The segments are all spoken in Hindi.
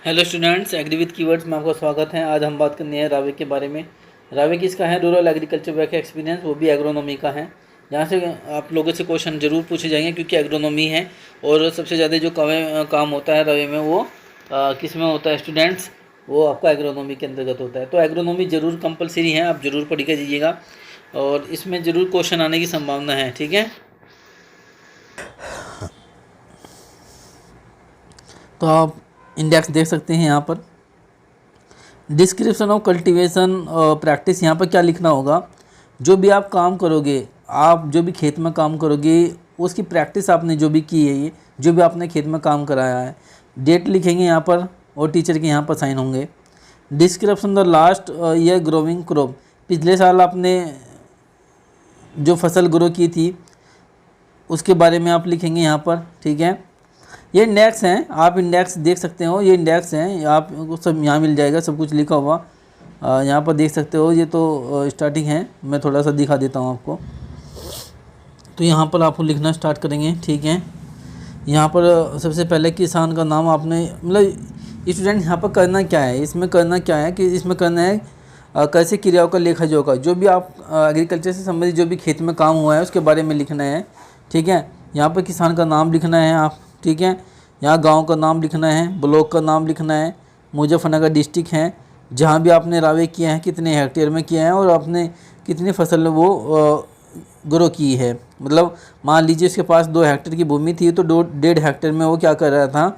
Hello students, agri with keywords में आपका स्वागत है। आज हम बात करनी है रावे के बारे में। रावे किसका है? रूरल एग्रीकल्चर वर्क एक्सपीरियंस, वो भी एग्रोनॉमी का है। यहाँ से आप लोगों से क्वेश्चन जरूर पूछे जाएंगे क्योंकि एग्रोनॉमी है और सबसे ज़्यादा जो काम होता है रवे में वो किस में होता है स्टूडेंट्स? वो आपका एग्रोनॉमी के अंतर्गत होता है। तो एग्रोनॉमी ज़रूर कंपलसरी है, आप ज़रूर पढ़ के जाइएगा और इसमें ज़रूर क्वेश्चन आने की संभावना है। ठीक है, तो आप इंडेक्स देख सकते हैं यहाँ पर। डिस्क्रिप्शन ऑफ कल्टीवेशन प्रैक्टिस, यहाँ पर क्या लिखना होगा? जो भी आप काम करोगे, आप जो भी खेत में काम करोगे उसकी प्रैक्टिस आपने जो भी की है, ये जो भी आपने खेत में काम कराया है, डेट लिखेंगे यहाँ पर और टीचर के यहाँ पर साइन होंगे। Description the last year growing crop, पिछले साल आपने जो फसल ग्रो की थी उसके बारे में आप लिखेंगे यहाँ पर। ठीक है, ये इंडेक्स हैं, आप इंडेक्स देख सकते हो, ये इंडेक्स हैं, आपको सब यहाँ मिल जाएगा, सब कुछ लिखा हुआ यहाँ पर देख सकते हो। ये तो स्टार्टिंग है, मैं थोड़ा सा दिखा देता हूँ आपको। तो यहाँ पर आपको लिखना स्टार्ट करेंगे। ठीक है, यहाँ पर सबसे पहले किसान का नाम आपने, मतलब स्टूडेंट यहाँ पर करना क्या है, इसमें करना क्या है कि इसमें करना है कैसे क्रियाओं का लेखा जोखा, जो भी आप एग्रीकल्चर से संबंधित जो भी खेत में काम हुआ है उसके बारे में लिखना है। ठीक है, यहाँ पर किसान का नाम लिखना है आप। ठीक है, यहाँ गांव का नाम लिखना है, ब्लॉक का नाम लिखना है, मुजफ्फरनगर डिस्ट्रिक्ट है, जहाँ भी आपने रावे किया है कितने हेक्टेयर में किया है और आपने कितनी फसल वो ग्रो की है। मतलब मान लीजिए उसके पास 2 हेक्टेयर की भूमि थी तो 1.5 हेक्टेयर में वो क्या कर रहा था,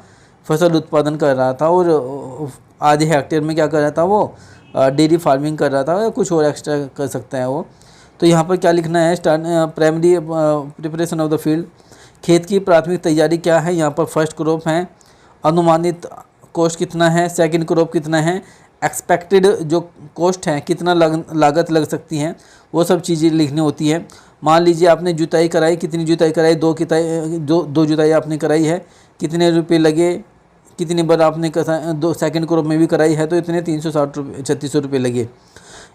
फसल उत्पादन कर रहा था और आधे हेक्टेयर में क्या कर रहा था, वो डेयरी फार्मिंग कर रहा था या कुछ और एक्स्ट्रा कर सकता है वो। तो यहाँ पर क्या लिखना है? Primary preparation of the field, खेत की प्राथमिक तैयारी क्या है, यहाँ पर फर्स्ट क्रॉप है, अनुमानित कॉस्ट कितना है, सेकंड क्रॉप कितना है, एक्सपेक्टेड जो कॉस्ट है कितना लागत लग सकती है, वो सब चीज़ें लिखनी होती है। मान लीजिए आपने जुताई कराई, कितनी जुताई कराई, दो जुताई आपने कराई है, कितने रुपए लगे, कितनी बार आपने दो सेकंड क्रॉप में भी कराई है तो इतने 360 रुपये 3600 रुपये लगे।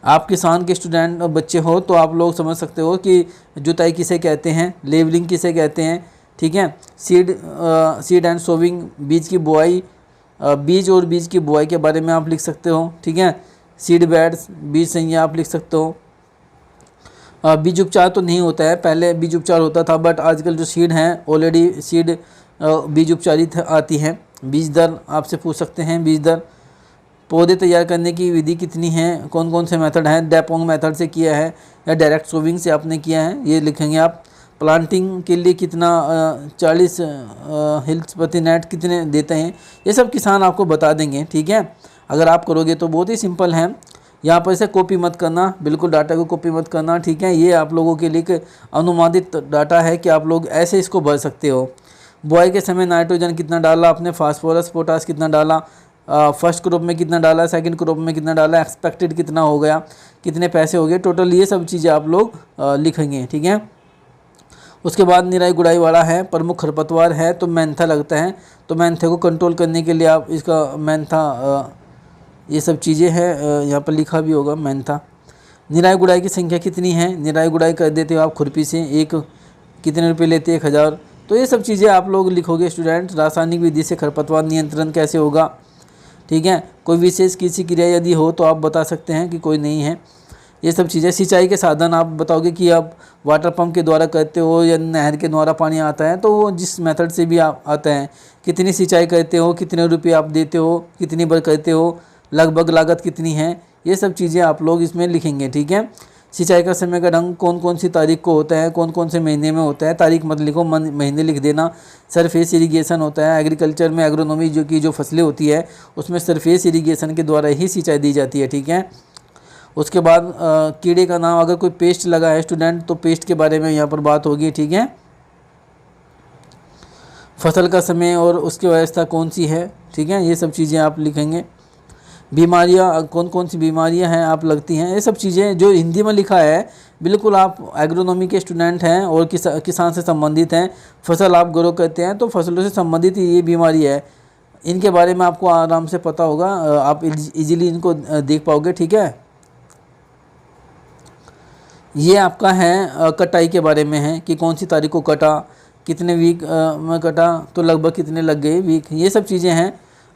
आप किसान के स्टूडेंट बच्चे हो तो आप लोग समझ सकते हो कि जुताई किसे कहते हैं, लेवलिंग किसे कहते हैं। ठीक है, सीड एंड सोविंग, बीज की बुआई, बीज और बीज की बुआई के बारे में आप लिख सकते हो। ठीक है, सीड बेड्स, बीज संज्ञा आप लिख सकते हो। बीज उपचार तो नहीं होता है, पहले बीज उपचार होता था बट आजकल जो सीड हैं ऑलरेडी सीड बीज उपचारित आती हैं। बीज दर आपसे पूछ सकते हैं, बीज दर। पौधे तैयार करने की विधि कितनी है, कौन कौन से मेथड हैं, डेपोंग मेथड से किया है या डायरेक्ट सोविंग से आपने किया है, ये लिखेंगे आप। प्लांटिंग के लिए कितना 40 हिल्स प्रति नेट कितने देते हैं, ये सब किसान आपको बता देंगे। ठीक है, अगर आप करोगे तो बहुत ही सिंपल है। यहाँ पर इसे कॉपी मत करना, बिल्कुल डाटा को कॉपी मत करना। ठीक है, ये आप लोगों के लिए एक अनुमानित डाटा है कि आप लोग ऐसे इसको भर सकते हो। बुआई के समय नाइट्रोजन कितना डाला आपने, फास्फोरस पोटास कितना डाला, फर्स्ट क्रॉप में कितना डाला, सेकंड क्रॉप में कितना डाला, एक्सपेक्टेड कितना हो गया, कितने पैसे हो गए टोटल, ये सब चीज़ें आप लोग लिखेंगे। ठीक है, उसके बाद निराई गुड़ाई वाला है, प्रमुख खरपतवार है तो मैंथा लगता है, तो मैंथे को कंट्रोल करने के लिए आप इसका मैंथा ये सब चीज़ें हैं, यहाँ पर लिखा भी होगा मैंथा। निराई गुड़ाई की संख्या कितनी है, निराई गुड़ाई कर देते हो आप खुरपी से, एक कितने रुपए लेते हैं, 1000। तो ये सब चीज़ें आप लोग लिखोगे स्टूडेंट। रासायनिक विधि से खरपतवार नियंत्रण कैसे होगा। ठीक है, कोई विशेष कृषि क्रिया यदि हो तो आप बता सकते हैं कि कोई नहीं है, ये सब चीज़ें। सिंचाई के साधन आप बताओगे कि आप वाटर पंप के द्वारा करते हो या नहर के द्वारा पानी आता है, तो वो जिस मेथड से भी आप आता है, कितनी सिंचाई करते हो, कितने रुपये आप देते हो, कितनी बार करते हो, लगभग लागत कितनी है, ये सब चीज़ें आप लोग इसमें लिखेंगे। ठीक है, सिंचाई का समय का ढंग कौन कौन सी तारीख को होता है, कौन कौन से महीने में होता है, तारीख मत लिखो, महीने लिख देना। सरफेस इरिगेशन होता है एग्रीकल्चर में, एग्रोनॉमी जो फसलें होती है उसमें सरफेस इरिगेशन के द्वारा ही सिंचाई दी जाती है। ठीक है, उसके बाद कीड़े का नाम, अगर कोई पेस्ट लगा है स्टूडेंट तो पेस्ट के बारे में यहाँ पर बात होगी। ठीक है, फसल का समय और उसकी व्यवस्था कौन सी है। ठीक है, ये सब चीज़ें आप लिखेंगे। बीमारियाँ, कौन कौन सी बीमारियाँ हैं आप लगती हैं, ये सब चीज़ें जो हिंदी में लिखा है, बिल्कुल आप एग्रोनॉमी के स्टूडेंट हैं और किसान से संबंधित हैं, फसल आप ग्रो करते हैं तो फसलों से संबंधित ये बीमारी है, इनके बारे में आपको आराम से पता होगा, आप इजीली इनको देख पाओगे। ठीक है, ये आपका है कटाई के बारे में है कि कौन सी तारीख को कटा, कितने वीक में कटा, तो लगभग कितने लग गए वीक, ये सब चीज़ें हैं।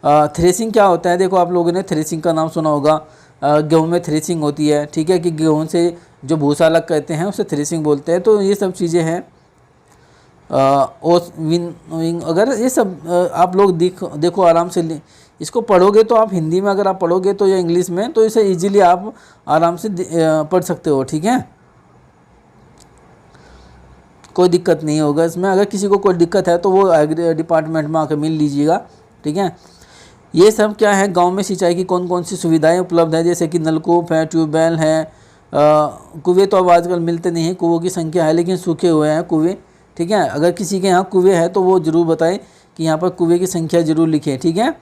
थ्रेसिंग क्या होता है, देखो आप लोगों ने थ्रेसिंग का नाम सुना होगा। गेहूं में थ्रेसिंग होती है, ठीक है, कि गेहूं से जो भूसा अलग करते हैं उसे थ्रेसिंग बोलते हैं। तो ये सब चीज़ें हैं। ओस विन अगर ये सब आप लोग देखो आराम से इसको पढ़ोगे तो आप हिंदी में अगर आप पढ़ोगे तो या इंग्लिश में तो इसे इजीली आप आराम से पढ़ सकते हो, ठीक है, कोई दिक्कत नहीं होगा इसमें। अगर किसी को कोई दिक्कत है तो वो एग्री डिपार्टमेंट में आकर मिल लीजिएगा, ठीक है। ये सब क्या है, गांव में सिंचाई की कौन कौन सी सुविधाएं उपलब्ध है, जैसे कि नलकूप है, ट्यूबवेल है, कुएँ तो अब आजकल मिलते नहीं हैं, कुओं की संख्या है लेकिन सूखे हुए हैं कुएँ, ठीक है। अगर किसी के यहाँ कुएँ है तो वो ज़रूर बताएं कि यहाँ पर कुएँ की संख्या ज़रूर लिखें, ठीक है।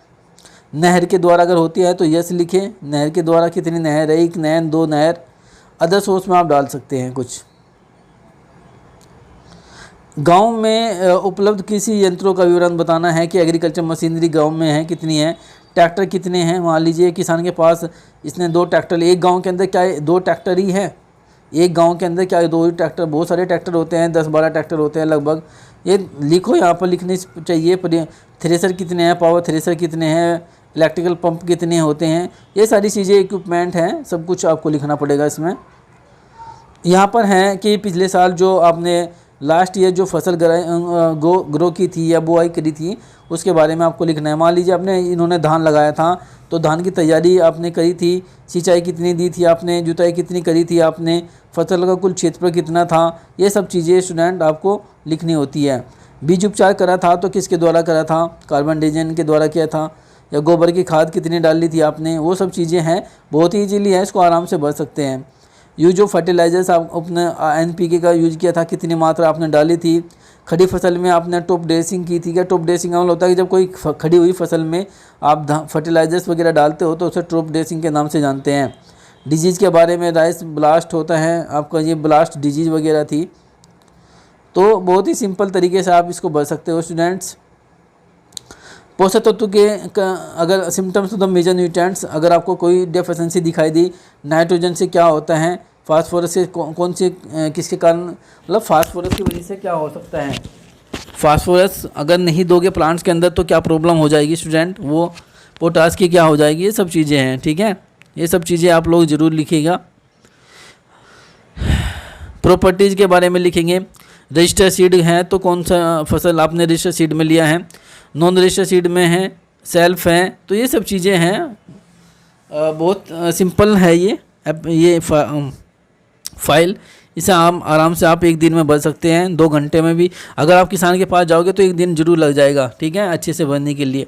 नहर के द्वारा अगर होती है तो यस लिखें, नहर के द्वारा कितनी नहर है, 1 नहर 2 नहर, अदर सोर्स में आप डाल सकते हैं कुछ। गांव में उपलब्ध कृषि यंत्रों का विवरण बताना है कि एग्रीकल्चर मशीनरी गांव में है कितनी है, ट्रैक्टर कितने हैं। मान लीजिए किसान के पास इसने 2 ट्रैक्टर, एक गांव के अंदर क्या 2 ट्रैक्टर ही है, एक गांव के अंदर क्या 2 ही ट्रैक्टर, बहुत सारे ट्रैक्टर होते हैं, 10-12 ट्रैक्टर होते हैं लगभग। ये लिखो, यहाँ पर लिखने चाहिए। थ्रेसर कितने हैं, पावर थ्रेसर कितने हैं, इलेक्ट्रिकल पंप कितने होते हैं, ये सारी चीज़ें इक्विपमेंट हैं, सब कुछ आपको लिखना पड़ेगा इसमें। यहाँ पर है कि पिछले साल जो आपने लास्ट ईयर जो फसल ग्रो की थी या बुआई करी थी उसके बारे में आपको लिखना है। मान लीजिए आपने इन्होंने धान लगाया था तो धान की तैयारी आपने करी थी, सिंचाई कितनी दी थी आपने, जुताई कितनी करी थी आपने, फसल का कुल क्षेत्रफल कितना था, ये सब चीज़ें स्टूडेंट आपको लिखनी होती है। बीज उपचार करा था तो किसके द्वारा करा था, कार्बन डाइऑक्साइड के द्वारा किया था, या गोबर की खाद कितनी डाली थी आपने, वो सब चीज़ें हैं, बहुत ही ईजीली है, इसको आराम से भर सकते हैं। यूज ऑफ फर्टिलाइजर्स आप अपने NPK का यूज किया था, कितनी मात्रा आपने डाली थी। खड़ी फसल में आपने टॉप ड्रेसिंग की थी क्या, टॉप ड्रेसिंग का मतलब होता है कि जब कोई खड़ी हुई फसल में आप फर्टिलाइजर्स वगैरह डालते हो तो उसे टॉप ड्रेसिंग के नाम से जानते हैं। डिजीज़ के बारे में, राइस ब्लास्ट होता है आपका, ये ब्लास्ट डिजीज़ वगैरह थी। तो बहुत ही सिंपल तरीके से आप इसको भर सकते हो स्टूडेंट्स। पोषक तत्व के अगर symptoms of the major nutrients, अगर आपको कोई डेफिशिएंसी दिखाई दी, नाइट्रोजन से क्या होता है, फास्फोरस से कौन से किसके कारण, मतलब फास्फोरस की वजह से क्या हो सकता है, फास्फोरस अगर नहीं दोगे प्लांट्स के अंदर तो क्या प्रॉब्लम हो जाएगी स्टूडेंट, वो पोटास की क्या हो जाएगी, ये सब चीज़ें हैं, ठीक है। ये सब चीज़ें आप लोग ज़रूर लिखिएगा। प्रॉपर्टीज़ के बारे में लिखेंगे। रजिस्टर सीड है तो कौन सा फसल आपने रजिस्टर सीड में लिया है, नॉन रजिस्टर सीड में है, सेल्फ है, तो ये सब चीज़ें हैं। बहुत सिंपल है ये फाइल, इसे आराम से आप 1 दिन में भर सकते हैं, 2 घंटे में भी। अगर आप किसान के पास जाओगे तो 1 दिन जरूर लग जाएगा, ठीक है, अच्छे से भरने के लिए।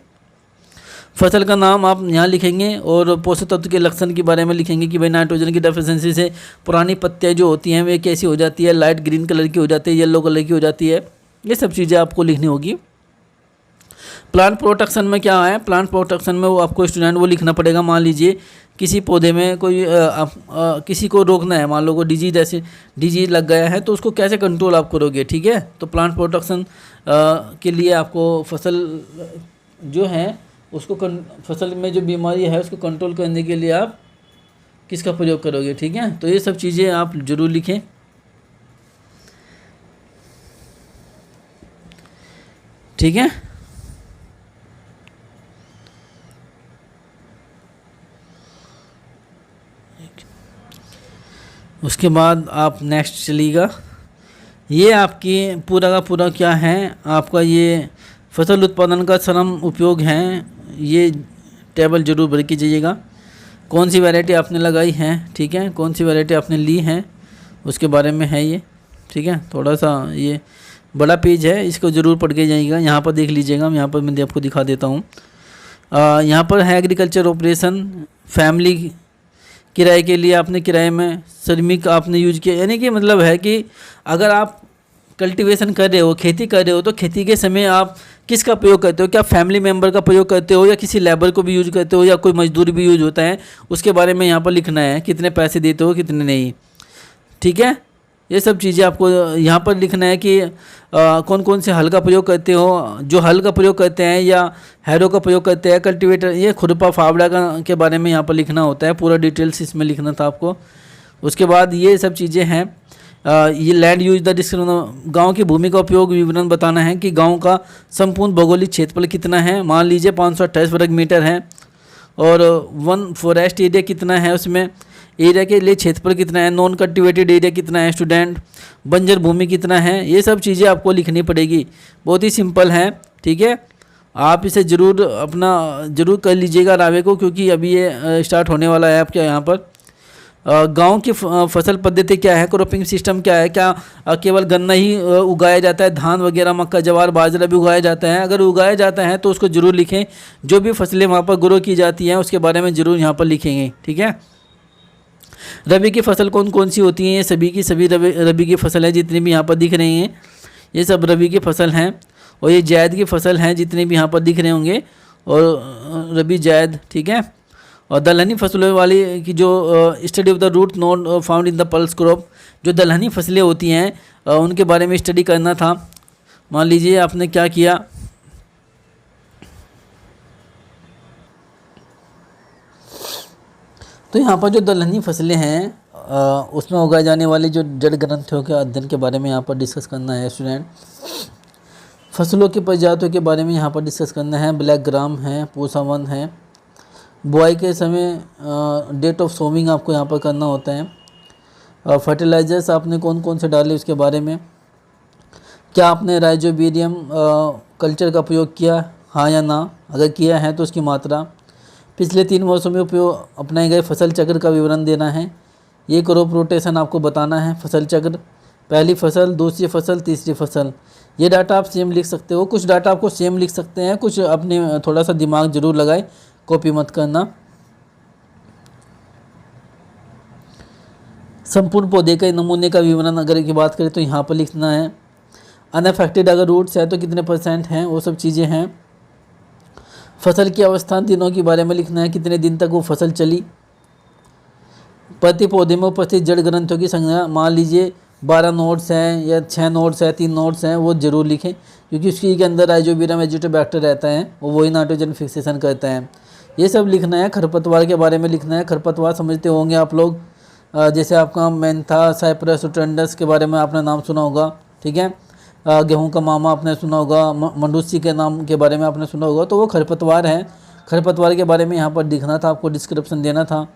फसल का नाम आप यहाँ लिखेंगे और पोषक तत्व के लक्षण के बारे में लिखेंगे कि भाई नाइट्रोजन की डेफिशिएंसी से पुरानी पत्तियाँ जो होती हैं वे कैसी हो जाती है, लाइट ग्रीन कलर की हो जाती है, येलो कलर की हो जाती है, ये सब चीज़ें आपको लिखनी होगी। प्लांट प्रोटेक्शन में क्या है, प्लांट प्रोटेक्शन में वो आपको स्टूडेंट वो लिखना पड़ेगा। मान लीजिए किसी पौधे में कोई किसी को रोकना है, मान लो को डिजीज लग गया है तो उसको कैसे कंट्रोल आप करोगे, ठीक है। तो प्लांट प्रोटेक्शन के लिए आपको फसल जो है उसको फसल में जो बीमारी है उसको कंट्रोल करने के लिए आप किसका प्रयोग करोगे, ठीक है। तो ये सब चीज़ें आप जरूर लिखें, ठीक है। उसके बाद आप नेक्स्ट चलिएगा। ये आपकी पूरा का पूरा क्या है, आपका ये फसल उत्पादन का श्रम उपयोग है, ये टेबल जरूर भर के जाइएगा। कौन सी वैरायटी आपने लगाई है, ठीक है, कौन सी वैरायटी आपने ली है उसके बारे में है ये, ठीक है। थोड़ा सा ये बड़ा पेज है, इसको ज़रूर पढ़ के जाइएगा। यहाँ पर देख लीजिएगा, यहाँ पर मैं आपको दिखा देता हूँ। यहाँ पर है एग्रीकल्चर ऑपरेशन, फैमिली किराए के लिए आपने किराए में, श्रमिक आपने यूज किया, यानी कि मतलब है कि अगर आप कल्टीवेशन कर रहे हो, खेती कर रहे हो, तो खेती के समय आप किसका प्रयोग करते हो, क्या फैमिली मेम्बर का प्रयोग करते हो या किसी लेबर को भी यूज करते हो या कोई मजदूर भी यूज होता है, उसके बारे में यहाँ पर लिखना है, कितने पैसे देते हो कितने नहीं, ठीक है। ये सब चीज़ें आपको यहाँ पर लिखना है कि कौन कौन से हल का प्रयोग करते हो, जो हल का प्रयोग करते हैं या हैरो का प्रयोग करते हैं, कल्टीवेटर, ये खुरपा फावड़ा के बारे में यहाँ पर लिखना होता है, पूरा डिटेल्स इसमें लिखना था आपको। उसके बाद ये सब चीज़ें हैं। ये लैंड यूज द डिस्क्रिप्शन, गांव की भूमि का उपयोग विवरण बताना है कि गांव का संपूर्ण भौगोलिक क्षेत्रफल कितना है। मान लीजिए 528 वर्ग मीटर है, और वन फॉरेस्ट एरिया कितना है, उसमें एरिया के लिए क्षेत्रफल कितना है, नॉन कल्टिवेटेड एरिया कितना है स्टूडेंट, बंजर भूमि कितना है, ये सब चीज़ें आपको लिखनी पड़ेगी। बहुत ही सिंपल है, ठीक है। आप इसे ज़रूर कर लीजिएगा रावे को, क्योंकि अभी ये स्टार्ट होने वाला है आपके यहाँ पर। गांव की फसल पद्धति क्या है, क्रॉपिंग सिस्टम क्या है, क्या केवल गन्ना ही उगाया जाता है, धान वगैरह मक्का जवार बाजरा भी उगाया जाता है। अगर उगाया जाता है तो उसको ज़रूर लिखें। जो भी फसलें वहाँ पर ग्रो की जाती हैं उसके बारे में ज़रूर यहाँ पर लिखेंगे, ठीक है। रबी की फसल कौन कौन सी होती हैं, ये सभी की सभी रबी की फसल है, जितनी भी यहाँ पर दिख रही हैं ये सब रबी की फसल हैं। और ये जायद की फसल हैं जितने भी यहाँ पर दिख रहे होंगे, और रबी जायद, ठीक है। और दलहनी फसलों वाली की जो study of the root note found in the pulse crop, जो दलहनी फसलें होती हैं उनके बारे में स्टडी करना था। मान लीजिए आपने क्या किया, तो यहाँ पर जो दलहनी फसलें हैं उसमें उगाए जाने वाले जो जड़ ग्रंथियों के अध्ययन के बारे में यहाँ पर डिस्कस करना है स्टूडेंट। फसलों की प्रजातियों के बारे में यहाँ पर डिस्कस करना है। ब्लैक ग्राम है, पूसा वन है। बुआई के समय डेट ऑफ सोविंग आपको यहाँ पर करना होता है। फर्टिलाइजर्स आपने कौन कौन से डाले उसके बारे में। क्या आपने राइजोबियम कल्चर का प्रयोग किया, हाँ या ना, अगर किया है तो उसकी मात्रा। पिछले 3 वर्षों में उपयोग अपनाए गए फसल चक्र का विवरण देना है। ये क्रॉप रोटेशन आपको बताना है, फसल चक्र, पहली फसल, दूसरी फसल, तीसरी फसल। ये डाटा आप सेम लिख सकते हो, कुछ डाटा आपको सेम लिख सकते हैं, कुछ अपने थोड़ा सा दिमाग जरूर लगाए, कॉपी मत करना। संपूर्ण पौधे के नमूने का विवरण अगर की बात करें तो यहाँ पर लिखना है। अनअफेक्टेड अगर रूट्स है तो कितने % हैं, वो सब चीज़ें हैं। फसल की अवस्था दिनों के बारे में लिखना है, कितने दिन तक वो फसल चली। प्रति पौधे में उपस्थित जड़ ग्रंथियों की संख्या, मान लीजिए 12 नोड्स हैं या 6 नोड्स हैं, 3 नोड्स हैं, वो जरूर लिखें, क्योंकि उसके के अंदर राइजोबियम एजिटोबैक्टर रहता है, वो वही नाइट्रोजन फिक्सेशन करता है। ये सब लिखना है। खरपतवार के बारे में लिखना है। खरपतवार समझते होंगे आप लोग, जैसे आपका मेंथा, साइप्रस, ट्रेंडस के बारे में आपने नाम सुना होगा, ठीक है। गेहूं का मामा आपने सुना होगा, मंडूसी के नाम के बारे में आपने सुना होगा, तो वो खरपतवार हैं। खरपतवार के बारे में यहाँ पर लिखना था, आपको डिस्क्रिप्शन देना था।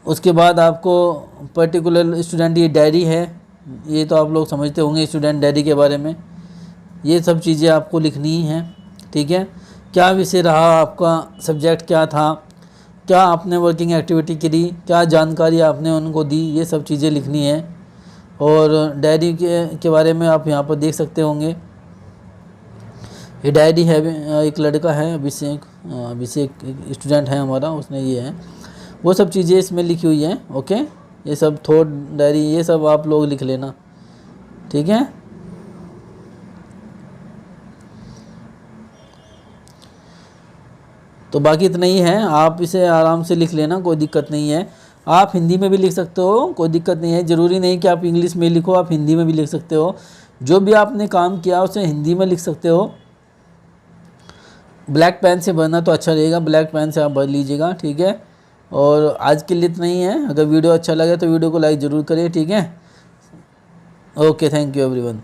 उसके बाद आपको पर्टिकुलर स्टूडेंट ये डायरी है, ये तो आप लोग समझते होंगे स्टूडेंट डायरी के बारे में। ये सब चीज़ें आपको लिखनी ही हैं, ठीक है। क्या विषय रहा आपका, सब्जेक्ट क्या था, क्या आपने वर्किंग एक्टिविटी करी, क्या जानकारी आपने उनको दी, ये सब चीज़ें लिखनी है। और डायरी के बारे में आप यहाँ पर देख सकते होंगे, ये डायरी है, एक लड़का है अभिषेक स्टूडेंट है हमारा, उसने ये है, वो सब चीज़ें इसमें लिखी हुई हैं। ओके, ये सब थॉट डायरी, ये सब आप लोग लिख लेना, ठीक है। तो बाकी इतना ही है, आप इसे आराम से लिख लेना, कोई दिक्कत नहीं है। आप हिंदी में भी लिख सकते हो, कोई दिक्कत नहीं है। ज़रूरी नहीं कि आप इंग्लिश में लिखो, आप हिंदी में भी लिख सकते हो। जो भी आपने काम किया उसे हिंदी में लिख सकते हो। ब्लैक पेन से भरना तो अच्छा रहेगा, ब्लैक पेन से आप भर लीजिएगा, ठीक है। और आज के लिए इतना ही है। अगर वीडियो अच्छा लगे तो वीडियो को लाइक ज़रूर करिए, ठीक है। Okay, thank you everyone.